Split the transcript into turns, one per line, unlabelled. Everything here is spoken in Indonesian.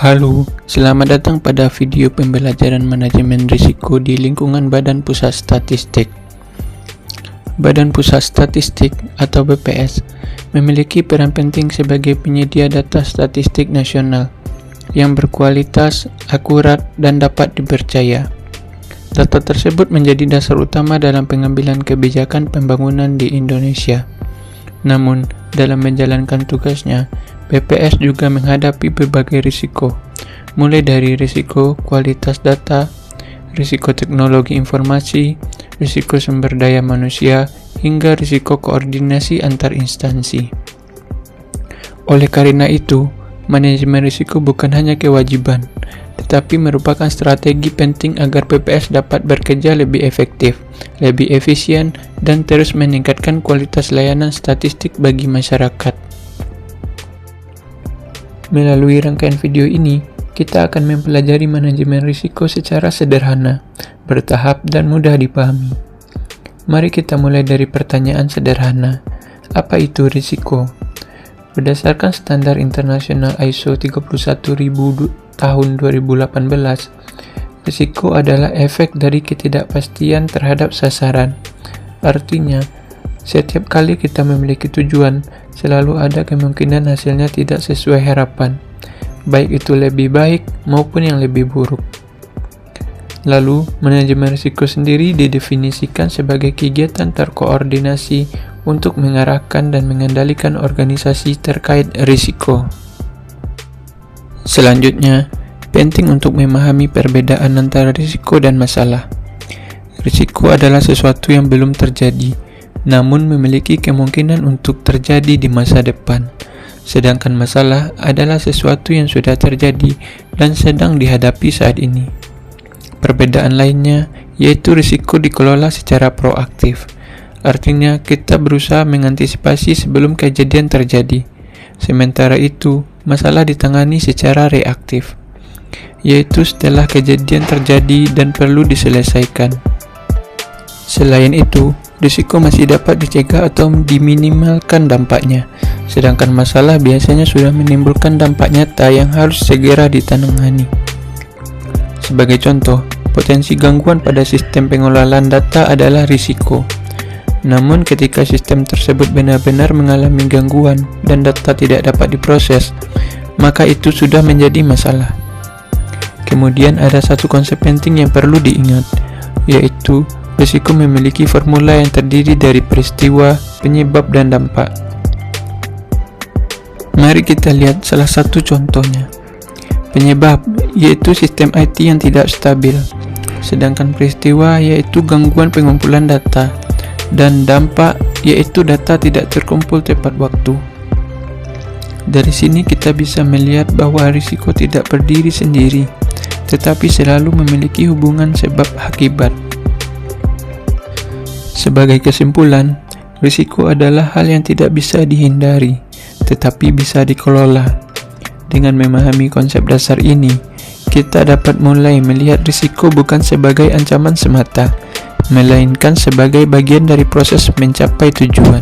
Halo, selamat datang pada video pembelajaran manajemen risiko di lingkungan Badan Pusat Statistik. Badan Pusat Statistik atau BPS memiliki peran penting sebagai penyedia data statistik nasional yang berkualitas, akurat, dan dapat dipercaya. Data tersebut menjadi dasar utama dalam pengambilan kebijakan pembangunan di Indonesia. Namun, dalam menjalankan tugasnya, BPS juga menghadapi berbagai risiko, mulai dari risiko kualitas data, risiko teknologi informasi, risiko sumber daya manusia, hingga risiko koordinasi antar instansi. Oleh karena itu, manajemen risiko bukan hanya kewajiban, tetapi merupakan strategi penting agar BPS dapat bekerja lebih efektif, lebih efisien, dan terus meningkatkan kualitas layanan statistik bagi masyarakat. Melalui rangkaian video ini, kita akan mempelajari manajemen risiko secara sederhana, bertahap, dan mudah dipahami. Mari kita mulai dari pertanyaan sederhana. Apa itu risiko? Berdasarkan standar internasional ISO 31000 tahun 2018, risiko adalah efek dari ketidakpastian terhadap sasaran. Artinya, setiap kali kita memiliki tujuan, selalu ada kemungkinan hasilnya tidak sesuai harapan, baik itu lebih baik maupun yang lebih buruk. Lalu, manajemen risiko sendiri didefinisikan sebagai kegiatan terkoordinasi untuk mengarahkan dan mengendalikan organisasi terkait risiko. Selanjutnya, penting untuk memahami perbedaan antara risiko dan masalah. Risiko adalah sesuatu yang belum terjadi, namun memiliki kemungkinan untuk terjadi di masa depan. Sedangkan masalah adalah sesuatu yang sudah terjadi dan sedang dihadapi saat ini. Perbedaan lainnya yaitu risiko dikelola secara proaktif. Artinya kita berusaha mengantisipasi sebelum kejadian terjadi. Sementara itu, masalah ditangani secara reaktif, yaitu setelah kejadian terjadi dan perlu diselesaikan. Selain itu, risiko masih dapat dicegah atau diminimalkan dampaknya, sedangkan masalah biasanya sudah menimbulkan dampak nyata yang harus segera ditangani. Sebagai contoh, potensi gangguan pada sistem pengelolaan data adalah risiko. Namun ketika sistem tersebut benar-benar mengalami gangguan dan data tidak dapat diproses, maka itu sudah menjadi masalah. Kemudian ada satu konsep penting yang perlu diingat, yaitu risiko memiliki formula yang terdiri dari peristiwa, penyebab, dan dampak. Mari kita lihat salah satu contohnya. Penyebab yaitu sistem IT yang tidak stabil, sedangkan peristiwa yaitu gangguan pengumpulan data, dan dampak yaitu data tidak terkumpul tepat waktu. Dari sini kita bisa melihat bahwa risiko tidak berdiri sendiri, tetapi selalu memiliki hubungan sebab akibat. Sebagai kesimpulan, risiko adalah hal yang tidak bisa dihindari, tetapi bisa dikelola. Dengan memahami konsep dasar ini, kita dapat mulai melihat risiko bukan sebagai ancaman semata, melainkan sebagai bagian dari proses mencapai tujuan.